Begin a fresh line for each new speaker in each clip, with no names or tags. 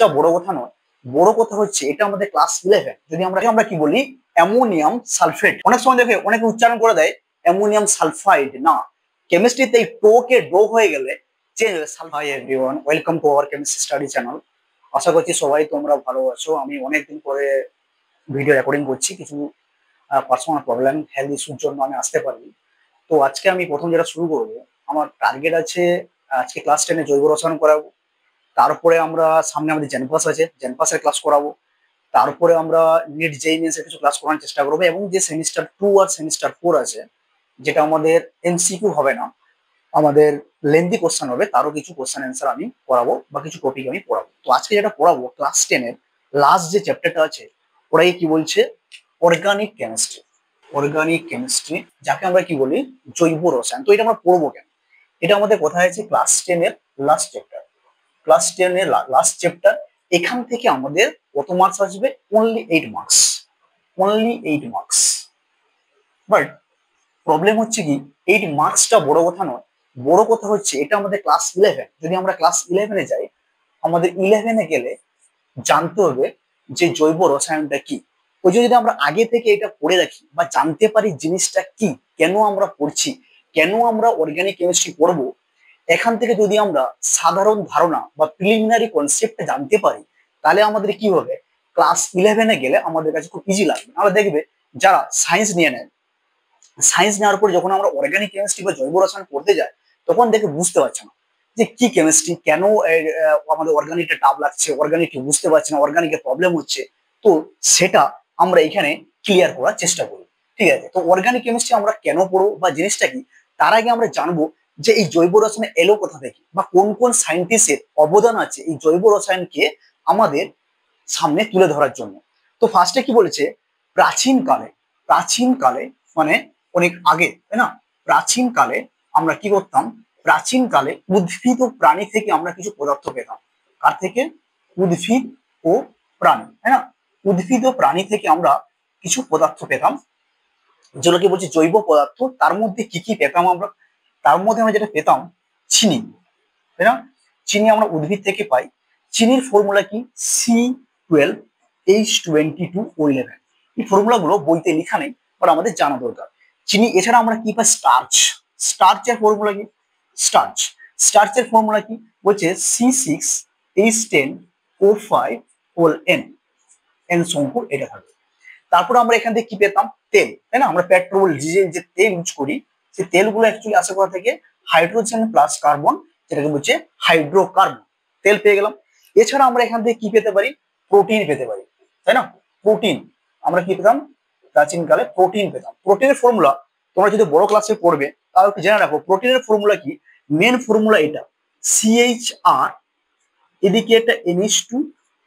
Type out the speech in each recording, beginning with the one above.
মার্কসটা বড় কথা নয়, বড় কথা হচ্ছে এটা আমাদের ক্লাস 11। যদি আমরা কি বলি অ্যামোনিয়াম সালফেট, অনেক সময় দেখে অনেকে উচ্চারণ করে দেয় অ্যামোনিয়াম সালফাইড, না, কেমিস্ট্রিতে এই টো কে ডো হয়ে গেলে চেঞ্জ হবে। Hi everyone, welcome to our chemistry study channel. আশা করছি সবাই তোমরা ভালো আছো। আমি অনেকদিন পরে ভিডিও রেকর্ডিং করছি, কিছু পার্সোনাল প্রবলেম, হেলথ ইস্যুর জন্য আমি আসতে পারিনি। তো আজকে আমি প্রথম যেটা শুরু করবো, আমার টার্গেট আছে আজকে ক্লাস 10 জৈব রসায়ন করাবো। তারপরে আমরা সামনে আমাদের জেনপাস আছে, জেনপাসের ক্লাস করাবো। তারপরে আমরা নিট জেই মেন্স এর কিছু ক্লাস করানোর চেষ্টা করবো, এবং যে সেমিস্টার 2 আর সেমিস্টার 4 আছে, যেটা আমাদের এমসিকিউ হবে না, আমাদের লেন্দি কোশ্চেন হবে, তারও কিছু কোশ্চেন অ্যান্সার আমি পড়াবো বা কিছু টপিক আমি পড়াবো। তো আজকে যেটা পড়াবো ক্লাস 10 এর লাস্ট যে চ্যাপ্টারটা আছে, ওরাই কি বলছে অর্গানিক কেমিস্ট্রি। অর্গানিক কেমিস্ট্রি যাকে আমরা কি বলি জৈব রসায়ন। তো এটা আমরা পড়বো কেন? এটা আমাদের কোথায় আছে ক্লাস 10 এর লাস্ট চ্যাপ্টার। ক্লাস 10 এর লাস্ট চ্যাপ্টার। এখান থেকে আমাদের কত মার্কস আসবে? Only 8 marks, only 8 marks. But problem হচ্ছে কি 8 মার্কসটা বড় কথা নয়, বড় কথা হচ্ছে এটা আমাদের ক্লাস 11। যদি আমরা ক্লাস 11-এ যাই, আমাদের 11-এ গেলে জানতে হবে যে জৈব রসায়নটা কি। ওই যদি আমরা আগে থেকে এটা পড়ে রাখি বা জানতে পারি জিনিসটা কি, কেন আমরা পড়ছি, কেন আমরা অর্গানিক কেমিস্ট্রি পড়বো, এখান থেকে যদি আমরা সাধারণ ধারণা বা প্রিলিমিনারি কনসেপ্টটা জানতে পারি, তাহলে আমাদের কি হবে ক্লাস 11-এ গেলে আমাদের কাছে খুব ইজি লাগবে। আমরা দেখবে যারা সায়েন্স নিয়ে নেয়, সায়েন্স নেওয়ার পর যখন আমরা অর্গানিক কেমিস্ট্রি বা জৈব রসায়ন পড়তে যাই, তখন দেখে বুঝতে পারছে না যে কি কেমিস্ট্রি, কেন আমাদের অর্গানিকটা টাফ লাগছে, অর্গানিক বুঝতে পারছি না, অর্গানিকের প্রবলেম হচ্ছে। তো সেটা আমরা এখানে ক্লিয়ার করার চেষ্টা করি, ঠিক আছে? তো অর্গানিক কেমিস্ট্রি আমরা কেন পড়বো বা জিনিসটা কি, তার আগে আমরা জানবো যে এই জৈব রসায়ন এলো কোথা থেকে, বা কোন কোন সায়েন্টিস্টের অবদান আছে এই জৈব রসায়নকে আমাদের সামনে তুলে ধরার জন্য। তো ফার্স্টে কি বলেছে, প্রাচীনকালে, প্রাচীনকালে মানে অনেক আগে, তাই না? প্রাচীনকালে আমরা কি করতাম, প্রাচীনকালে উদ্ভিদ ও প্রাণী থেকে আমরা কিছু পদার্থ পেতাম। কার থেকে? উদ্ভিদ ও প্রাণী, তাই না? উদ্ভিদ ও প্রাণী থেকে আমরা কিছু পদার্থ পেতাম, যেগুলোকে বলছি জৈব পদার্থ। তার মধ্যে কি কি পেতাম আমরা? তার মধ্যে আমরা যেটা পেতাম চিনি, তাই না? চিনি আমরা উদ্ভিদ থেকে পাই। চিনির ফর্মুলা কি? C12H22O11। এই ফর্মুলা গুলো বইতে লেখা নেই, বাট আমাদের জানা দরকার। চিনি এছাড়া আমরা কি পাই? স্টার্চ। স্টার্চের ফর্মুলা কি? স্টার্চ, স্টার্চের ফর্মুলা কি বলছে? C6H10O5 এন সংখ্যক এটা থাকবে। তারপর আমরা এখান থেকে কি পেতাম? তেল, তাই না? আমরা পেট্রোল ডিজেল যে তেল ইউজ করি, সেই তেলগুলো অ্যাকচুয়ালি আসে কোথা থেকে? হাইড্রোজেন প্লাস কার্বন, যেটাকে বলছে হাইড্রোকার্বন। তেল পেয়ে গেলাম। এছাড়া আমরা এখান থেকে কি পেতে পারি? প্রোটিন পেতে পারি, তাই না? প্রোটিন আমরা কি পেতাম? প্রাচীনকালে প্রোটিন পেতাম। প্রোটিনের ফর্মুলা তোমরা যদি বড় ক্লাসে পড়বে তাহলে একটু জেনে রাখো, প্রোটিনের ফর্মুলা কি? মেন ফর্মুলা এটা CHR, এদিকে একটা NH2,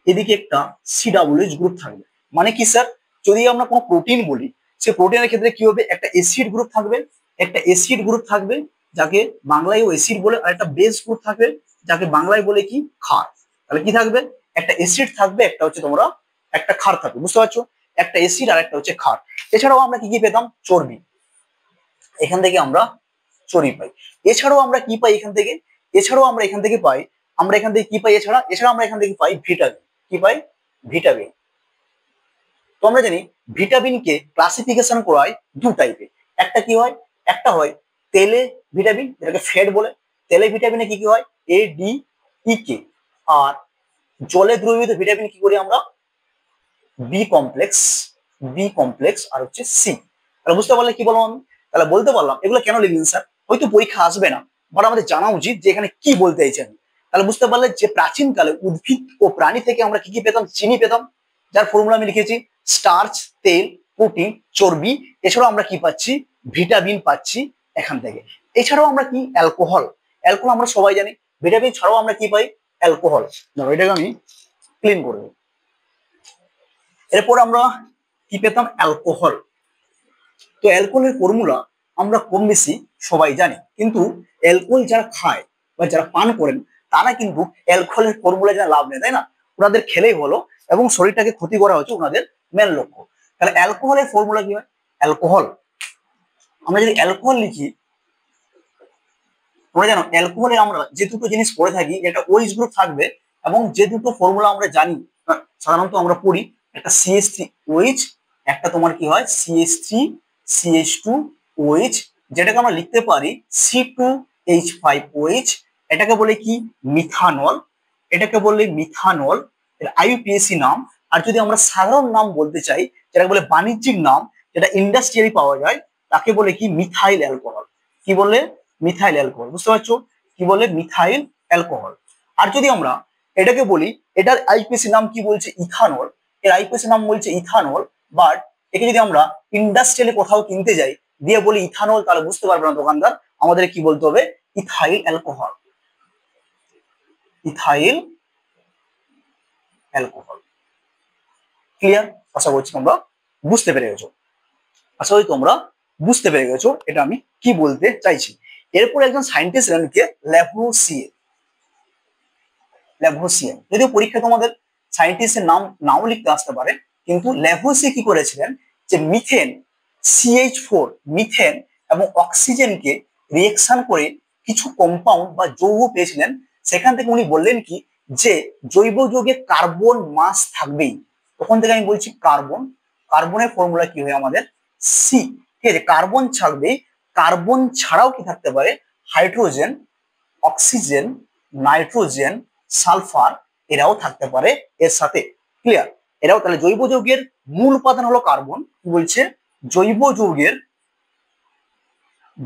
এদিকে একটা COOH গ্রুপ থাকবে। মানে কি স্যার, যদি আমরা কোনো প্রোটিন বলি, সে প্রোটিনের ক্ষেত্রে কি হবে? একটা অ্যাসিড গ্রুপ থাকবে, একটা অ্যাসিড গ্রুপ থাকবে যাকে বাংলায় অ্যাসিড বলে, আর একটা বেস গ্রুপ থাকবে যাকে বাংলায় বলে কি? ক্ষার। তাহলে কি থাকবে? একটা অ্যাসিড থাকবে, একটা হচ্ছে তোমরা একটা ক্ষার থাকবে, বুঝতে পারছো? একটা অ্যাসিড আর একটা হচ্ছে ক্ষার। এছাড়াও আমরা কি কি পেতাম? চর্বি, এখান থেকে আমরা চর্বি পাই। এছাড়াও আমরা কি পাই এখান থেকে? এছাড়াও আমরা এখান থেকে পাই, আমরা এখান থেকে কি পাই? এছাড়া আমরা এখান থেকে পাই ভিটামিন। কি পাই? ভিটামিন। তো আমরা জানি ভিটামিনকে ক্লাসিফিকেশন করা হয় দু টাইপে। একটা কি হয়? একটা হয় তেলে ভিটামিন, যেটাকে ফ্যাট বলে। তেলে ভিটামিনে কি কি হয়? ADEK। আর জলে দ্রবীভূত ভিটামিন কি করি আমরা? বি কমপ্লেক্স, বি কমপ্লেক্স আর হচ্ছে সি। তাহলে বুঝতে পারলে কি বললাম আমি? তাহলে বলতে পারলাম এগুলো কেন লিখলেন স্যার? হয়তো পরীক্ষা আসবে না, বাট আমাদের জানা উচিত যে এখানে কি বলতে চাইছেন। তাহলে বুঝতে পারলে যে প্রাচীনকালে উদ্ভিদ ও প্রাণী থেকে আমরা কি কি পেতাম? চিনি পেতাম, যার ফর্মুলা আমি লিখেছি স্টার্চ, তেল, প্রোটিন, চর্বি। এছাড়াও আমরা কি পাচ্ছি? ভিটামিন পাচ্ছি এখান থেকে। এছাড়াও আমরা কি? অ্যালকোহল। অ্যালকোহল আমরা সবাই জানি। ভিটামিন ছাড়াও আমরা কি পাই? অ্যালকোহল। ধরো এটাকে আমি ক্লিন করবো। এরপর আমরা কি পেতাম? অ্যালকোহল। তো অ্যালকোহলের ফর্মুলা আমরা কম বেশি সবাই জানি, কিন্তু অ্যালকোহল যারা খায় বা যারা পান করেন, তারা কিন্তু অ্যালকোহলের ফর্মুলা জানা লাভ নেই, তাই না? ওনাদের খেলেই হলো এবং শরীরটাকে ক্ষতি করা হচ্ছে ওনাদের মেন লক্ষ্য। তাহলে অ্যালকোহলের ফর্মুলা কি হয়? অ্যালকোহল, আমরা যদি অ্যালকোহল লিখি, তোমরা জানো অ্যালকোহলে আমরা যে দুটো জিনিস পড়ে থাকি, একটা OH গ্রুপ থাকবে এবং যে দুটো ফর্মুলা আমরা জানি সাধারণত আমরা পড়ি, একটা CH3OH, একটা তোমার কি হয় CH3CH2OH, যেটাকে আমরা লিখতে পারি C2H5OH। এটাকে বলে কি মিথানল, এটাকে বলে মিথানল, এর IUPAC নাম। আর যদি আমরা সাধারণ নাম বলতে চাই, যেটাকে বলে বাণিজ্যিক নাম, যেটা ইন্ডাস্ট্রিয়ালি পাওয়া যায়, তাকে বলে কি মিথাইল অ্যালকোহল। কি বলে মিথাইল অ্যালকোহল, বুঝতে পারছো কি বলে মিথাইল অ্যালকোহল। আর যদি আমরা এটাকে বলি, এটার আইপিএসি নাম কি বলছে ইথানল, এর আইপিএসি নাম বলছে ইথানল, বাট একে যদি আমরা ইন্ডাস্ট্রিয়ালি কোথাও কিনতে যাই দিয়ে বলি ইথানল, তাহলে বুঝতে পারবে না দোকানদার, আমাদের কি বলতে হবে ethyl alcohol, ethyl alcohol. Clear? আশা করছি তোমরা বুঝতে পেরে গেছো, আশা করি তোমরা বুঝতে পেরে গেছো এটা আমি কি বলতে চাইছি। এরপর একজন সায়েন্টিস্ট ছিলেন কে ল্যাভোসিয়ে, ল্যাভোসিয়ে। যদিও পরীক্ষায় তোমাদের সায়েন্টিস্টের নাম নাও লিখতে আসতে পারে, কিন্তু ল্যাভোসিয়ে কি করেছিলেন যে মিথেন CH4, মিথেন এবং অক্সিজেনকে রিয়েকশন করে কিছু কম্পাউন্ড বা যৌগ পেয়েছিলেন। সেখান থেকে উনি বললেন কি যে জৈব যৌগে কার্বন মাস থাকবেই। তখন থেকে আমি বলছি কার্বন, কার্বনের ফর্মুলা কি হয় আমাদের সি, ঠিক আছে, কার্বন থাকবে। কার্বন ছাড়াও কি থাকতে পারে হাইড্রোজেন, অক্সিজেন, নাইট্রোজেন, সালফার, এরাও থাকতে পারে এর সাথে। ক্লিয়ার? এরাও তাহলে জৈব যৌগের মূল উপাদান হলো কার্বন। কি বলছে জৈব যৌগের,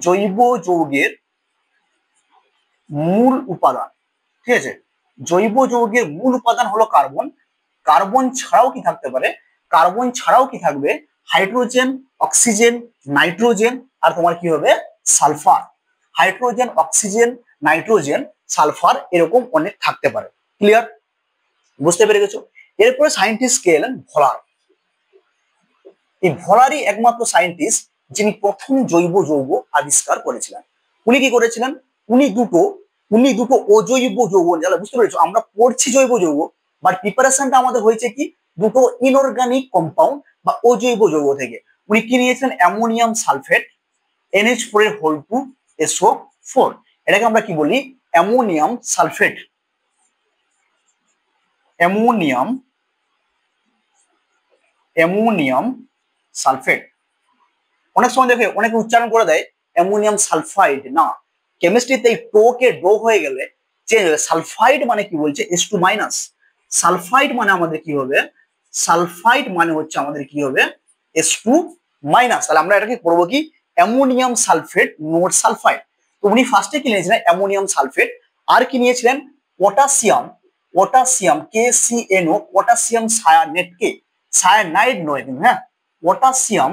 জৈব যৌগের মূল উপাদান, ঠিক আছে, জৈব যৌগের মূল উপাদান হলো কার্বন। কার্বন ছাড়াও কি থাকতে পারে, কার্বন ছাড়াও কি থাকবে হাইড্রোজেন, অক্সিজেন, নাইট্রোজেন, আর তোমার কি হবে sulphur. Hydrogen, oxygen, nitrogen, sulphur, এরকম অনেক থাকতে পারে। ক্লিয়ার? বুঝতে পেরে গেছো? এরপরে সায়েন্টিস্ট কে এলেন ভলার। এই ভলারই একমাত্র সায়েন্টিস্ট যিনি প্রথম জৈব যৌগ আবিষ্কার করেছিলেন। উনি কি করেছিলেন, উনি দুটো অজৈব যৌগ, যারা বুঝতে পেরেছো আমরা পড়ছি জৈব যৌগ, বাট প্রিপারেশনটা আমাদের হয়েছে কি দুটো ইনঅর্গানিক কম্পাউন্ড বা অজৈব যৌগ থেকে। উনি কি নিয়েছিলেন অ্যামোনিয়াম সালফেট NH4 এর হোল টু SO4, এটাকে আমরা কি বলি ammonium sulphate, ammonium, ammonium sulphate. অনেক সময় দেখে অনেকে উচ্চারণ করে দেয় অ্যামোনিয়াম সালফাইড, না, কেমিস্ট্রিতে এই টোকে ডো হয়ে গেলে চেঞ্জ হবে। সালফাইড মানে কি বলছে S2 মাইনাস, সালফাইড মানে আমাদের কি হবে, সালফাইড মানে হচ্ছে আমাদের কি হবে S2 মাইনাস। তাহলে আমরা এটাকে করবো কি অ্যামোনিয়াম সালফেট নোট সালফাইড। তো উনি ফার্স্টে কি নিয়েছিলেন অ্যামোনিয়াম সালফেট, আর কি নিয়েছিলেন potassium, potassium KCNO, potassium cyanate, K cyanide নয় কিন্তু, হ্যাঁ, পটাশিয়াম,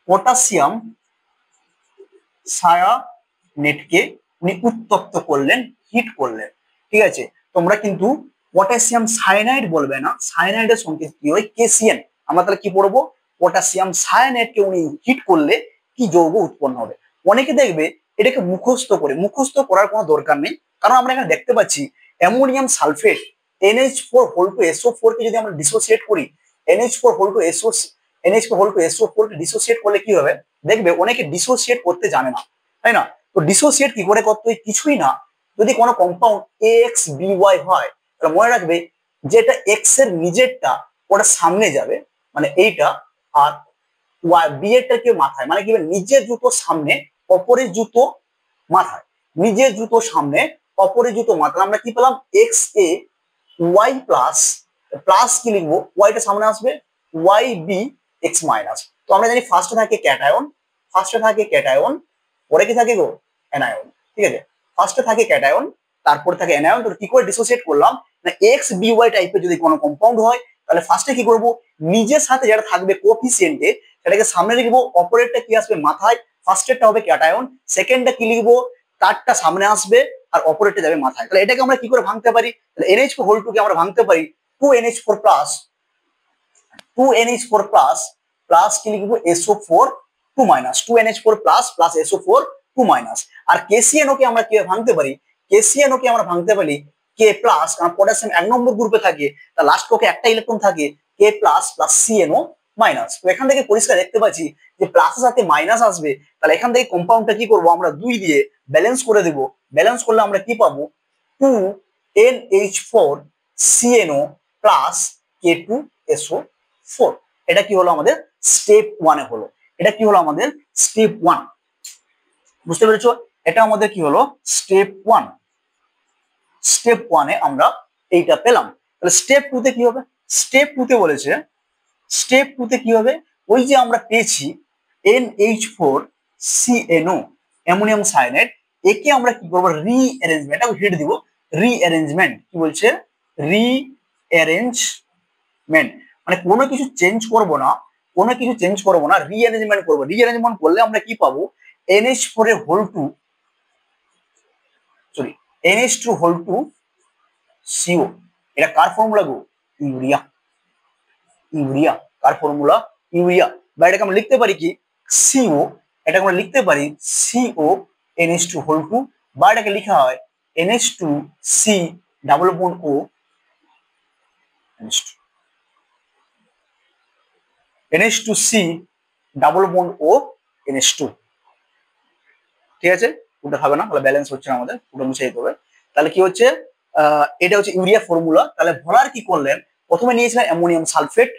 পটাশিয়াম সায়ানেটকে উনি উত্তপ্ত করলেন, হিট করলেন। ঠিক আছে, তোমরা কিন্তু পটাশিয়াম সায়ানাইড বলবে না, সায়ানাইডের সঙ্গে কি হয় KCN। আমরা তাহলে কি পড়বো পটাশিয়াম সায়ানাইডকে উনি হিট করলে কি যৌগ উৎপন্ন হবে। অনেকে দেখবে এটাকে মুখস্থ করে, মুখস্থ করার কোনো দরকার নেই, কারণ আমরা এখানে দেখতে পাচ্ছি ammonium sulphate NH4 whole two SO4 কে যদি আমরা ডিসোসিয়েট করি, NH4 হোল টু SO4 কে ডিসোসিয়েট করলে কি হবে দেখবে অনেকে ডিসোসিয়েট করতে জানে না, তাই না? তো ডিসোসিয়েট কি করে করতে হয়, কিছুই না, যদি কোনো কম্পাউন্ড AXBY হয় তাহলে মনে রাখবে যেটা এক্স এর নিজেরটা ওটা সামনে যাবে মানে এইটা, আর বি এরটা কি মাথায়, মানে কি নিজের জুতো সামনে অপরের জুতো মাথায়, নিজের জুতো সামনে অপরের জুতো মাথায়। আমরা কি পেলাম XAY প্লাস, প্লাস কি লিখবো ওয়াইটা সামনে আসবে YBX মাইনাস। তো আমরা জানি ফার্স্টে থাকে ক্যাটায়ন, ফার্স্টে থাকে ক্যাটায়ন, পরে কি থাকে গো অ্যানায়ন। ঠিক আছে, ফার্স্টে থাকে ক্যাটায়ন, তারপর থাকে অ্যানায়ন। তো কি করে ডিসোসিয়েট করলাম না XBY টাইপের যদি কোনো কম্পাউন্ড হয় তাহলে ফার্স্টে কি করব নিজের সাথে যেটা থাকবে কোফিসিয়েন্টে সেটাকে সামনে লিখবো, অপরেরটা কি আসবে মাথায়, ফার্স্টেরটা হবে ক্যাটায়ন, সেকেন্ডটা কি লিখবো তারটা সামনে আসবে আর অপরেরটা যাবে মাথায়। তাহলে এটাকে আমরা কি করে ভাঙতে পারি, তাহলে NH4 হোল টু কে আমরা ভাঙতে পারি 2NH4 plus, 2NH4 plus plus কি লিখবো SO4 2 minus, 2NH4 plus plus SO4 2 minus. আর KCNO কে আমরা কিভাবে ভাঙতে পারি, KCNO কে আমরা ভাঙতে পারি K প্লাস, কারণ পটাশিয়াম 1 নম্বর গ্রুপে থাকে, তার লাস্ট কোকে একটা ইলেকট্রন থাকে, K plus plus CNO minus. তো এখান থেকে পরিষ্কার দেখতে পাচ্ছি যে প্লাসের সাথে মাইনাস আসবে, তাহলে এখান থেকে কম্পাউন্ডটা কি করব আমরা 2 দিয়ে ব্যালেন্স করে দেব। ব্যালেন্স করলে আমরা কি পাবো 2 NH4CNO প্লাস K2SO4। এটা কি হলো আমাদের স্টেপ 1 হলো। এটা কি হলো আমাদের স্টেপ 1। বুঝতে পেরেছো? এটা আমাদের কি হলো স্টেপ 1। স্টেপ 1 আমরা এইটা পেলাম। তাহলে স্টেপ 2 তে কি হবে? স্টেপ 2 তে বলেছে, স্টেপ 2 তে কি হবে, ওই যে আমরা পেয়েছি NH4CNO অ্যামোনিয়াম সায়ানাইড, একে আমরা কি করবো রিঅ্যারেঞ্জমেন্ট, এটা হিট দিব, রিঅ্যারেঞ্জমেন্ট। কি বলছে? রিঅ্যারেঞ্জমেন্ট, মানে কোনো কিছু চেঞ্জ করব না, কোনো কিছু চেঞ্জ করব না, রিঅ্যারেঞ্জমেন্ট করব। রিঅ্যারেঞ্জমেন্ট করলে আমরা কি পাবো? NH4 এর whole 2, sorry NH2 whole 2 CO। এটা কার ফর্মুলা গো? ইউরিয়া। ইউরিয়া কার ফর্মুলা? ইউরিয়া। বা এটাকে আমরা লিখতে পারি কি CO, এটাকে আমরা লিখতে পারি CO NH2 হোল 2, বা এটাকে লেখা হয় NH2C double bond O NH2, NH2C double bond O NH2। ঠিক আছে? ওটা হবে না, তাহলে ব্যালেন্স হচ্ছে না, আমাদের ওটা মুছে দিতে হবে। তাহলে কি হচ্ছে, এটা হচ্ছে ইউরিয়া ফর্মুলা। তাহলে ভোলার কি করলেন, প্রথমে নিয়েছিলেন ammonium sulphate,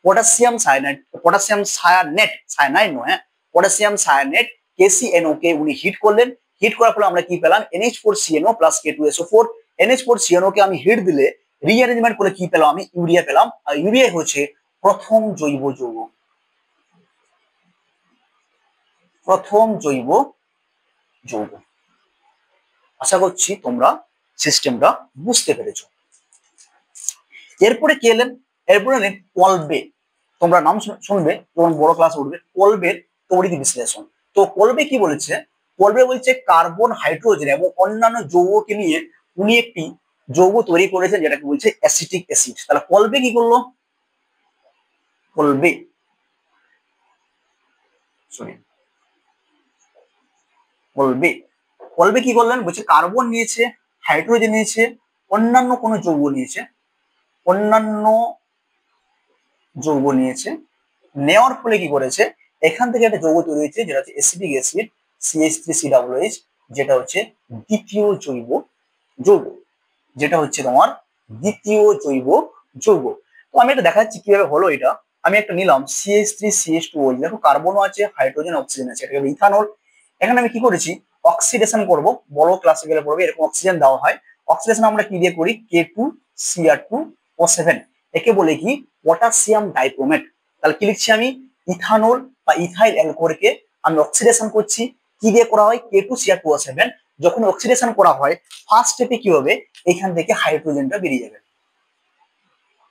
potassium cyanide, potassium cyanate, cyanide নয় হ্যাঁ, পটাশিয়াম সায়ানেট KCNO কে উনি হিট করলেন। হিট করার ফলে আমরা কি পেলাম? NH4CNO plus K2SO4। NH4CNO কে আমি হিট দিলে রিঅ্যারেঞ্জমেন্ট করে কি পেলাম? আমি ইউরিয়া পেলাম। আর ইউরিয়া হচ্ছে প্রথম জৈব যৌগ, প্রথম জৈব যৌগ। আশা করছি তোমরা সিস্টেমটা বুঝতে পেরেছো। এরপরে কি এলেন? এরপরে এলেন কলবে। তোমরা নাম শুনবে যখন বড় ক্লাস উঠবে, কলবের তড়িৎ বিশ্লেষণ। তো কলবে কি বলেছে? কলবে বলছে কার্বন, হাইড্রোজেন এবং অন্যান্য যৌগকে নিয়ে উনি একটি যৌগ তৈরি করেছেন, যেটাকে বলছে অ্যাসিটিক অ্যাসিড। তাহলে কলবে কি করলো? কলবে, সরি কলবে, কলবে কি করলেন? বলছে কার্বন নিয়েছে, হাইড্রোজেন নিয়েছে, অন্যান্য কোনো যৌগ নিয়েছে, অন্যান্য যৌগ নিয়েছে। নেওয়ার ফলে কি করেছে? এখান থেকে একটা যৌগ তৈরি হয়েছে, যেটা হচ্ছে অ্যাসিটিক অ্যাসিড CH3COOH, যেটা হচ্ছে দ্বিতীয় জৈব যৌগ, যেটা হচ্ছে তোমার দ্বিতীয় জৈব যৌগ। তো আমি এটা দেখাচ্ছি কিভাবে হলো এটা। আমি একটা নিলাম CH3CH2OH, দেখো কার্বনও আছে, হাইড্রোজেন, অক্সিজেন আছে, এটা ইথানল। এখানে আমি কি করেছি? অক্সিডেশন করব, বড় ক্লাসে গেলে পড়বে, এরকম অক্সিজেন দেওয়া হয়। অক্সিডেশন আমরা কি দিয়ে করি? K2Cr2O7, একে বলে কি পটাশিয়াম ডাইক্রোমেট। তাহলে কি লিখছি আমি? ইথানল বা ইথাইল অ্যালকোহলকে আমি অক্সিডেশন করছি, কি দিয়ে করা হয়? K2Cr2O7। যখন অক্সিডেশন করা হয়, ফার্স্ট স্টেপে কি হবে? এখান থেকে হাইড্রোজেনটা বেরিয়ে যাবে,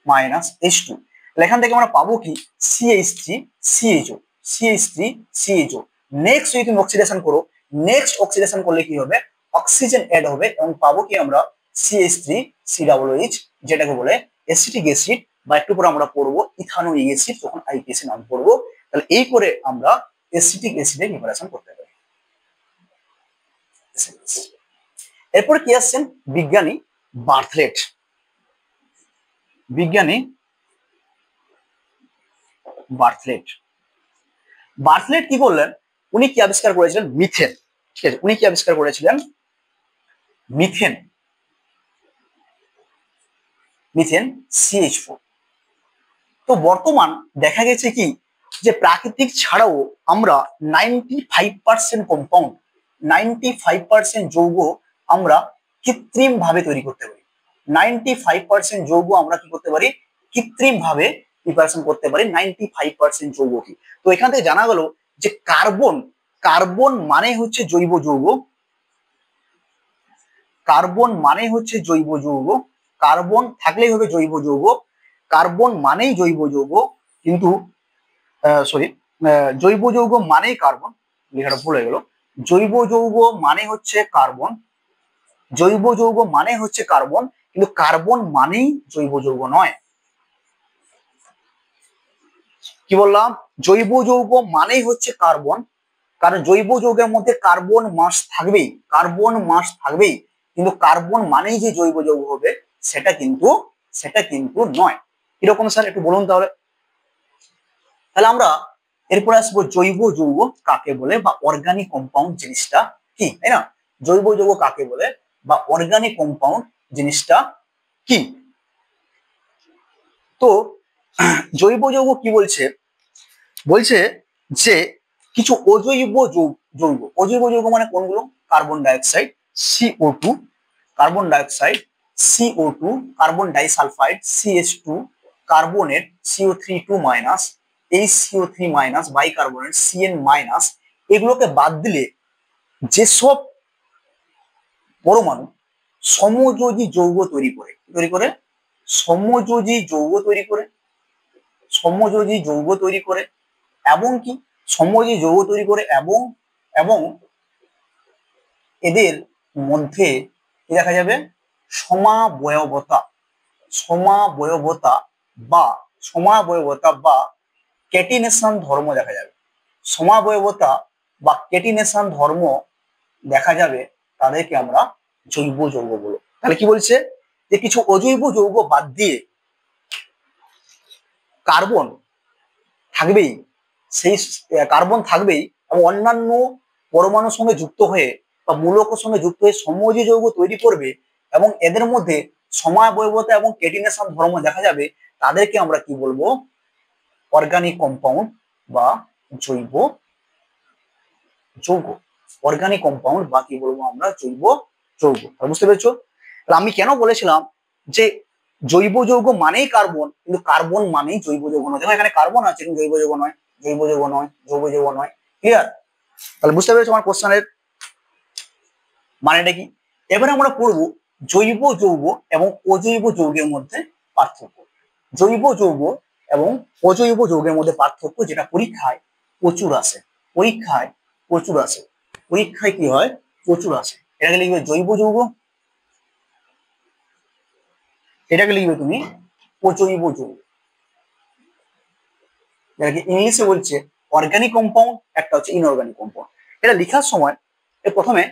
-H2। এখান থেকে আমরা পাবো কি? CH3CHO, CH3CHO। নেক্সট যদি তুমি অক্সিডেশন করো, নেক্সট অক্সিডেশন করলে কি হবে? অক্সিজেন অ্যাড হবে এবং পাবো কি আমরা? CH3COOH, যেটাকে বলে অ্যাসিটিক অ্যাসিড, বা একটু পরে আমরা পড়বো ইথানোয়িক অ্যাসিড, যখন আইপিএসি নাম পড়বো। তাহলে এই করে আমরা অ্যাসিটিক অ্যাসিডের প্রিপারেশন করতে পারি। এরপর কি আসছেন? বিজ্ঞানী বার্থলেট। বিজ্ঞানী বার্থলেট, বার্থলেট কি করলেন? উনি কি আবিষ্কার করেছিলেন? মিথেন। ঠিক আছে, উনি কি আবিষ্কার করেছিলেন? Methane, methane CH4। তো বর্তমান দেখা গেছে কি, যে প্রাকৃতিক ছাড়াও আমরা 95% কম্পাউন্ড, 95% যৌগ আমরা কৃত্রিম ভাবে তৈরি করতে পারি। 95% যৌগ আমরা কি করতে পারি? কৃত্রিম ভাবে প্রিপারেশন করতে পারি 95% যৌগকে। তো এখান থেকে জানা গেল যে কার্বন, কার্বন মানে হচ্ছে জৈব যৌগ, কার্বন মানে হচ্ছে জৈব যৌগ, কার্বন থাকলেই হবে জৈব যৌগ, কার্বন মানেই জৈব যৌগ। কিন্তু সরি, জৈব যৌগ মানেই কার্বন, লেখাটা ভুল হয়ে গেল। জৈব যৌগ মানে হচ্ছে কার্বন, জৈব যৌগ মানে হচ্ছে কার্বন, কিন্তু কার্বন মানেই জৈব যৌগ নয়। কি বললাম? জৈব যৌগ মানেই হচ্ছে কার্বন, কারণ জৈব যৌগের মধ্যে কার্বন মাস থাকবেই, কার্বন মাস থাকবেই, কিন্তু কার্বন মানেই যে জৈব যৌগ হবে সেটা কিন্তু, সেটা কিন্তু নয়। কিরকম স্যার একটু বলুন তাহলে। তাহলে আমরা এরপরে আসবো জৈব যৌগ কাকে বলে, বা অর্গানিক কম্পাউন্ড জিনিসটা কি, তাই না? জৈব যৌগ কাকে বলে বা অর্গানিক কম্পাউন্ড জিনিসটা কি। তো জৈব যৌগ কি বলছে, বলছে যে কিছু অজৈব যৌগ, অজৈব যৌগ মানে কোনগুলো, carbon dioxide CO2, carbon dioxide CO2, carbon disulphide CH2, carbonate CO3 2 minus, HCO3 minus, bicarbonate CN minus, এগুলোকে বাদ দিলে যেসব পরমাণু সমযোজী যৌগ তৈরি করে, সমযোজী যৌগ তৈরি করে, সমযোজী যৌগ তৈরি করে, এবং কি সমযোজী যৌগ তৈরি করে এবং এবং এদের মধ্যে কি দেখা যাবে, সমাবয়বতা, সমাবয়বতা বা ক্যাটিনেশন ধর্ম দেখা যাবে, সমাবয়বতা বা ক্যাটিনেশন ধর্ম দেখা যাবে, তাদেরকে আমরা জৈব যৌগ বলবো। তাহলে কি বলছে যে কিছু অজৈব যৌগ বাদ দিয়ে কার্বন থাকবেই, সেই কার্বন থাকবেই এবং অন্যান্য পরমাণুর সঙ্গে যুক্ত হয়ে বা মূলকের সঙ্গে যুক্ত হয়ে সমযোজী যৌগ তৈরি করবে এবং এদের মধ্যে সমাবয়বতা এবং ক্যাটিনেশন ধর্ম দেখা যাবে, তাদেরকে আমরা কি বলবো, অর্গানিক কম্পাউন্ড বা জৈব যৌগ, অর্গানিক কম্পাউন্ড বা কি বলবো আমরা, জৈব যৌগ। বুঝতে পেরেছো? তাহলে আমি কেন বলেছিলাম যে জৈব যৌগ মানেই কার্বন, কিন্তু কার্বন মানেই জৈব যৌগ নয়। দেখো এখানে কার্বন আছে কিন্তু জৈব যৌগ নয়, জৈব যৌগ নয়, জৈব যৌগ নয়। ক্লিয়ার? তাহলে বুঝতে পেরেছো আমার কোশ্চেনের মানেটা কি। এবারে আমরা পড়বো জৈব যৌগ এবং অজৈব যৌগের মধ্যে পার্থক্য। জৈব যৌগ এবং অজৈব যৌগের মধ্যে পার্থক্য, যেটা পরীক্ষায় প্রচুর আসে, পরীক্ষায় প্রচুর আসে, পরীক্ষায় কি হয়, প্রচুর আসে। এটাকে লিখবে জৈব যৌগ, এটাকে লিখবে তুমি অজৈব যৌগ। যেটাকে ইংলিশে বলছে অর্গানিক কম্পাউন্ড, একটা হচ্ছে ইনঅর্গানিক কম্পাউন্ড। এটা লেখার সময় প্রথমে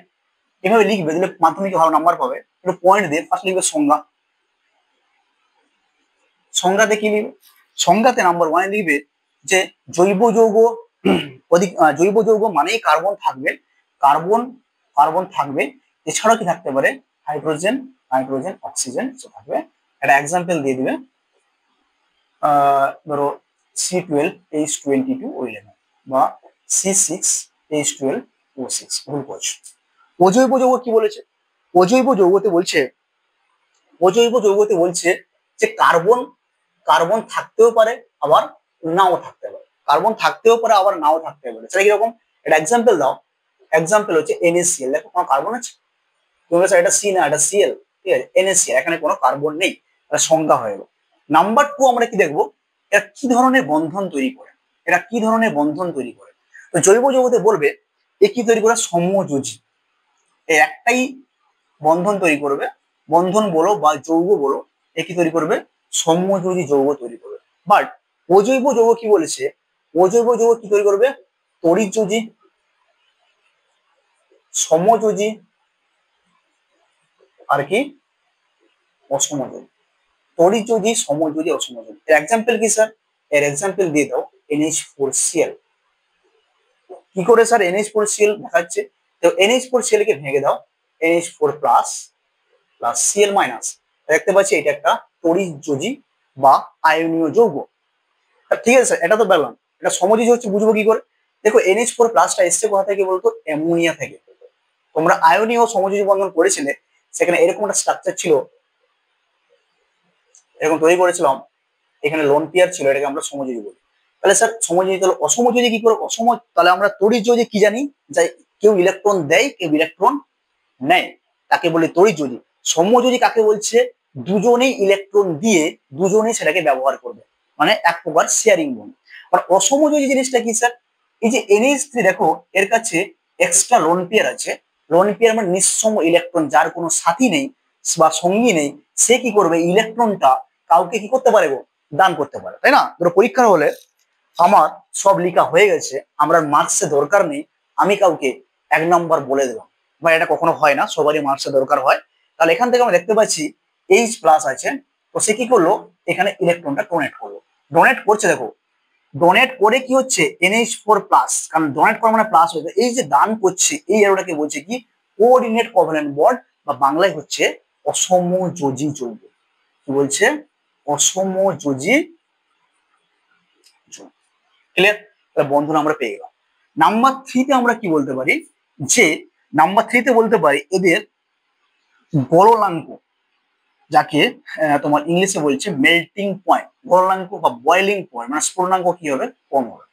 এভাবে লিখবে, দিলে মাধ্যমিকে ভালো নাম্বার পাবে। একটু পয়েন্ট দিয়ে ফার্স্ট লিখবে সংজ্ঞা, সংজ্ঞাতে কি লিখবে, সংজ্ঞাতে নাম্বার 1 লিখবে যে জৈব যৌগ জৈব যৌগ মানেই কার্বন থাকবে, কার্বন কার্বন থাকবে, এছাড়াও কি থাকতে পারে, হাইড্রোজেন, নাইট্রোজেন, অক্সিজেন থাকবে। একটা এক্সাম্পল দিয়ে দিবে, ধরো C12H22O11 বা C6H12O6। ভুল করছো। অজৈব যৌগ কি বলেছে, অজৈব যৌগতে বলছে, অজৈব যৌগতে বলছে যে কার্বন, কার্বন থাকতেও পারে আবার নাও থাকতে পারে, কার্বন থাকতেও পারে আবার নাও থাকতে পারে। সেটা কিরকম, একটা এক্সাম্পল দাও। এক্সাম্পল হচ্ছে NaCl, দেখো কোনো কার্বন আছে, তুমি বলছো এটা সি না এটা Cl, ঠিক আছে, NaCl, এখানে কোনো কার্বন নেই, এটা সংজ্ঞা হয়ে গেল। নাম্বার 2 আমরা কি দেখবো, এটা কি ধরনের বন্ধন তৈরি করে, এটা কি ধরনের বন্ধন তৈরি করে। তো জৈব যৌগতে বলবে এ কি তৈরি করে, সমযোজী, এই একটাই বন্ধন তৈরি করবে, বন্ধন বলো বা যৌগ বলো, এ কি তৈরি করবে, সমযোজী যৌগ তৈরি করবে। বাট অজৈব যৌগ কি বলেছে, অজৈব যৌগ কি তৈরি করবে, তড়িৎযোজী, সমযোজী আর কি অসমযোজী, তড়িৎযোজী, সমযোজী, অসমযোজী। এর এক্সাম্পল কি স্যার, এর এক্সাম্পল দিয়ে দাও NH4Cl। কি করে স্যার NH4Cl দেখাচ্ছে, তো NH4Cl কে ভেঙে দাও, NH4 plus plus Cl minus, দেখতে পাচ্ছি এটা একটা তড়িৎযোজী বা আয়নীয় যৌগ। ঠিক আছে স্যার, এটা তো বললাম, এটা সমযোজী হচ্ছে, বুঝবো কি করে, দেখো NH4 প্লাসটা এসছে কোথা থেকে বলতো, অ্যামোনিয়া থেকে। তোমরা আয়নীয় ও সমযোজী বন্ধন করেছিলে, সেখানে এরকম একটা স্ট্রাকচার ছিল, এরকম তৈরি করেছিলাম, এখানে লোন পেয়ার ছিল, এটাকে আমরা সমযোজী বলি। তাহলে স্যার সমযোজী, তাহলে অসমযোজী কি করে, তাহলে আমরা তড়িৎযোজী কি জানি, যে কেউ ইলেকট্রন দেয় কেউ ইলেকট্রন নেয়, তাকে বলে তড়িৎযোজী। সমযোজী কাকে বলছে, দুজনেই ইলেকট্রন দিয়ে দুজনেই সেটাকে ব্যবহার করবে, মানে এক প্রকার শেয়ারিং বন্ড। আর অসমযোজী জিনিসটা কি স্যার, এই যে NH3 দেখো এর কাছে এক্সট্রা লোন পেয়ার আছে, লোন পেয়ার মানে নিঃসম ইলেকট্রন, যার কোনো সাথী নেই বা সঙ্গী নেই, সে কি করবে, ইলেকট্রনটা কাউকে কি করতে পারে, দান করতে পারে, তাই না। ধরো পরীক্ষার হলে আমার সব লেখা হয়ে গেছে, আমার মার্কসের দরকার নেই, আমি কাউকে 1 নম্বর বলে দিলাম, বা এটা কখনো হয় না, সবারই মার্কসের দরকার হয়। তাহলে এখান থেকে আমরা দেখতে পাচ্ছি H প্লাস আছে, তো সে কি করলো, এখানে ইলেকট্রনটা ডোনেট করলো, ডোনেট করছে, দেখো ডোনেট করে কি হচ্ছে NH4 প্লাস, কারণ ডোনেট করা মানে প্লাস হয়েছে, এই যে দান করছে এই এরোটাকে বলছে কি কোঅর্ডিনেট কোভ্যালেন্ট বন্ড, বা বাংলায় হচ্ছে অসমযোজী যৌগ। কি বলছে? অসমযোজী যৌগ। ক্লিয়ার? তাহলে বন্ধন আমরা পেয়ে গেলাম। নাম্বার 3 তে আমরা কি বলতে পারি, যে নাম্বার 3 তে বলতে পারি এদের গলনাঙ্ক, যাকে তোমার ইংলিশে বলছে মেল্টিং পয়েন্ট। গলনাঙ্ক বা বয়েলিং পয়েন্ট মানে স্ফুটনাঙ্ক কি হবে? কম হবে।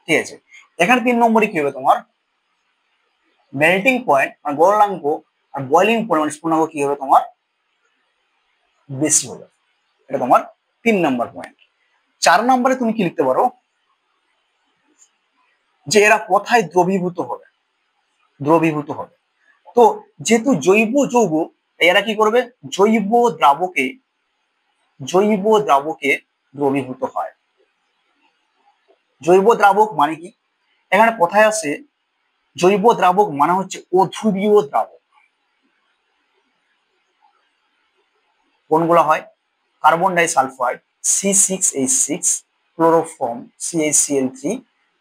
ঠিক আছে, এখানে 3 নম্বরে কি হবে তোমার মেল্টিং পয়েন্ট মানে গলনাঙ্ক, আর বয়েলিং পয়েন্ট মানে স্ফুটনাঙ্ক কি হবে তোমার বেশি হবে। এটা তোমার 3 নম্বর পয়েন্ট। 4 নম্বরে তুমি কি লিখতে পারো, যে এরা কোথায় দ্রবীভূত হবে? দ্রবীভূত হবে। তো যেহেতু জৈব যৌগ, এরা কি করবে? জৈব দ্রাবকে দ্রবীভূত হয়। জৈব দ্রাবক মানে কি? এখানে কথায় আছে জৈব দ্রাবক মানে হচ্ছে অধ্রুবীয় দ্রাবক। কোনগুলো হয়? Carbon disulphide C6H6, chloroform CaCl3,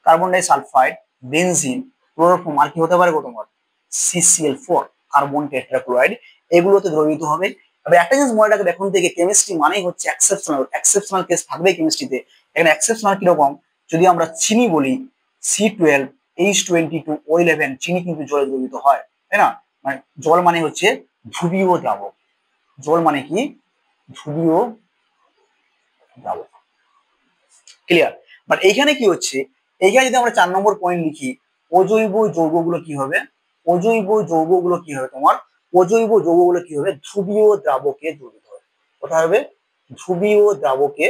carbon disulphide, benzene, chloroform, আর কি হতে পারে তোমার CCl4, কার্বন টেট্রাক্লোরাইড, এগুলোতে দ্রবীভূত হবে। তবে একটা জিনিস মনে রাখবে, এখন থেকে কেমিস্ট্রি মানেই হচ্ছে এক্সেপশনাল কেস থাকবে কেমিস্ট্রিতে। এখানে এক্সেপশনাল কিরকম, যদি আমরা চিনি বলি C12H22O11, চিনি কিন্তু জলে দ্রবীভূত হয়, তাই না? মানে জল মানে হচ্ছে ধ্রুবীয় দ্রাবক। জল মানে কি? ধ্রুবীয় দ্রাবক। ক্লিয়ার? বাট এইখানে কি হচ্ছে, এইখানে যদি আমরা 4 নম্বর পয়েন্ট লিখি, অজৈব যৌগগুলো কি হবে? অজৈব যৌগগুলো কি হবে তোমার? অজৈব যৌগগুলো কি হবে? ধ্রুবীয় দ্রাবকে দ্রবীভূত হবে। কোথায় হবে? ধ্রুবীয় দ্রাবকে।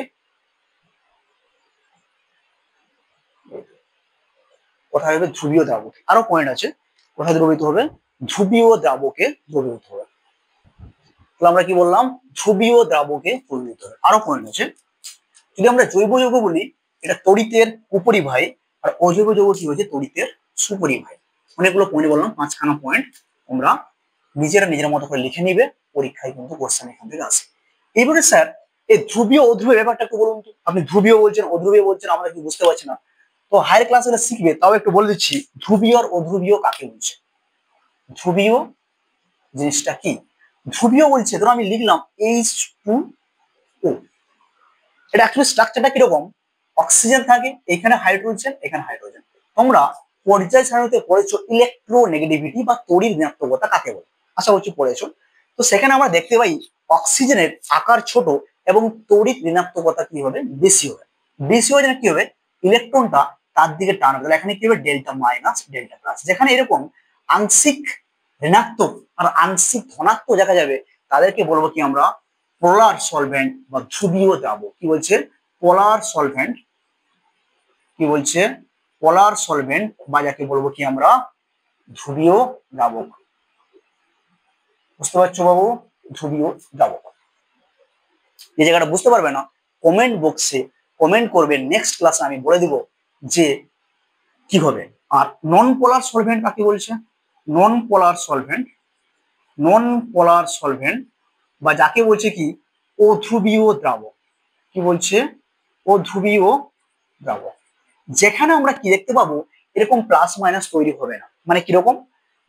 কোথায় হবে? ধ্রুবীয় দ্রাবকে। আরো পয়েন্ট আছে, কোথায় দ্রবীভূত হবে? ধ্রুবীয় দ্রাবকে দ্রবীভূত হবে। তাহলে আমরা কি বললাম? ধ্রুবীয় দ্রাবকে দ্রবীভূত হবে। আরো পয়েন্ট আছে, যদি আমরা জৈব যৌগ বলি, এটা তড়িতের উপরিভাই, আর অজৈব যৌগ কি হচ্ছে? তড়িতের সুপরিভাই। অনেকগুলো পয়েন্ট বললাম, 5খানা পয়েন্ট তোমরা নিজের মতো করে লিখে নিবে, পরীক্ষায় কিন্তু কোশ্চেন এখান থেকে আসে। এইবারে স্যার এই ধ্রুবীয় অধ্রুবীয় ব্যাপারটা একটু বলুন তো। আপনি ধ্রুবীয় বলছেন, অধ্রুবীয় বলছেন, আমরা কি বুঝতে পারছি না। তো হায়ার ক্লাসে শিখবে, তাও একটু বলে দিচ্ছি ধ্রুবীয় আর অধ্রুবীয় কাকে বলছে। ধ্রুবীয় জিনিসটা কি? ধ্রুবীয় বলছে, ধরো আমি লিখলাম H2O, এটা অ্যাকচুয়ালি স্ট্রাকচারটা কিরকম? অক্সিজেন থাকে, এখানে হাইড্রোজেন, এখানে হাইড্রোজেন। তোমরা পর্যায় সারণীতে পড়েছো ইলেকট্রোনেগেটিভিটি বা তড়িৎ ঋণাত্মকতা কাকে বলে, আশা করছি পড়েছো। তো সেখানে আমরা দেখতে পাই অক্সিজেনের আকার ছোট এবং তড়িৎ ঋণাত্মকতা কি হবে? বেশি হবে। বেশি হয়ে গেলে কি হবে? ইলেকট্রনটা তার দিকে টান হবে। এখানে কি হবে? Delta minus delta plus. যেখানে এরকম আংশিক ঋণাত্মক আর আংশিক ধনাত্মক দেখা যাবে, তাদেরকে বলবো কি আমরা? পোলার সলভেন্ট বা ধ্রুবীয় দ্রাবক। কি বলছে? পোলার সলভেন্ট। কি বলছে? পোলার সলভেন্ট, বা যাকে বলবো কি আমরা? ধ্রুবীয় দ্রাবক। বুঝতে পারছো বাবু? ধ্রুবীয় দ্রাবক। যে জায়গাটা বুঝতে পারবে না, কমেন্ট বক্সে কমেন্ট করবে, নেক্সট ক্লাসে আমি বলে দিব যে কি হবে। আর নন পোলার সলভেন্ট কাকে বলছে? নন পোলার সলভেন্ট, নন পোলার সলভেন্ট বা যাকে বলছে কি? অধ্রুবীয় দ্রাবক। কি বলছে? অধ্রুবীয় দ্রাবক। যেখানে আমরা কি দেখতে পাবো, এরকম প্লাস মাইনাস তৈরি হবে না। মানে কিরকম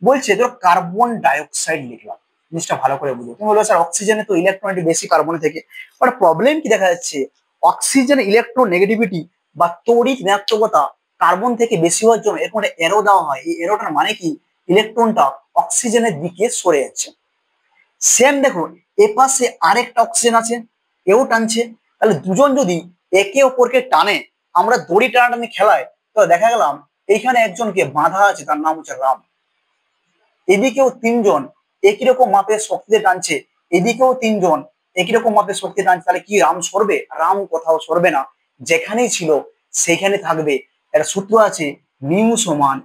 বলছে, ধরো কার্বন ডাইঅক্সাইড লিখলাম, জিনিসটা ভালো করে বুঝো। তুমি বলবে স্যার অক্সিজেনে তো ইলেকট্রন বেশি কার্বনে থেকে, বাট প্রবলেম কি দেখা যাচ্ছে? অক্সিজেন ইলেকট্রন নেগেটিভিটি বা তড়িৎ ঋণাত্মকতা কার্বন থেকে বেশি হওয়ার জন্য এরকম একটা এরো দেওয়া হয়। এই এরোটার মানে কি? ইলেকট্রনটা অক্সিজেনের দিকে সরে যাচ্ছে। সেম দেখো, এ পাশে আরেকটা অক্সিজেন আছে, এও টানছে। তাহলে দুজন যদি একে অপরকে টানে, আমরা দড়ি টানাটানি খেলায়, তো দেখা গেলাম এইখানে একজনকে বাঁধা আছে, তার নাম হচ্ছে রাম। এদিকেও 3জন একই রকম মাপের শক্তিতে টানছে, এদিকেও 3জন একই রকম মাপের শক্তি টানছে। তাহলে কি রাম সরবে? রাম কোথাও সরবে না, যেখানেই ছিল সেইখানে থাকবে। একটা সূত্র আছে, মিউ সমান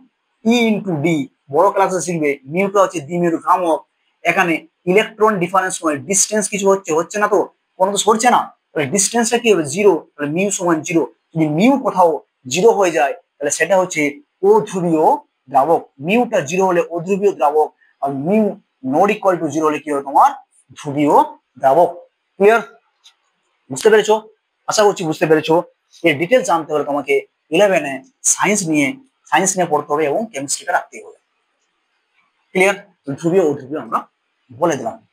E × D। বড় ক্লাসে শিখবে, মিউটা হচ্ছে দ্বিমেরু ভ্রামক। এখানে ইলেকট্রন ডিফারেন্স সময় ডিস্টেন্স কিছু হচ্ছে না, তো কোনো তো সরছে না, তাহলে ডিস্টেন্সটা কি হবে? 0। তাহলে মিউ সমান 0। যদি মিউ কোথাও 0 হয়ে যায়, তাহলে সেটা হচ্ছে অধ্রুবীয় দ্রাবক। মিউটা 0 হলে অধ্রুবীয় দ্রাবক, আর মিউ নট ইকুয়াল টু 0 হলে কি হবে? তোমার ধ্রুবীয় দ্রাবক। ক্লিয়ার? বুঝতে পেরেছো? আশা করছি বুঝতে পেরেছো। এর ডিটেলস জানতে হলে তোমাকে 11-এ সায়েন্স নিয়ে পড়তে হবে এবং কেমিস্ট্রিটা রাখতে হবে। ক্লিয়ার? ধ্রুবীয় অধ্রুবীয় আমরা বলে দিলাম।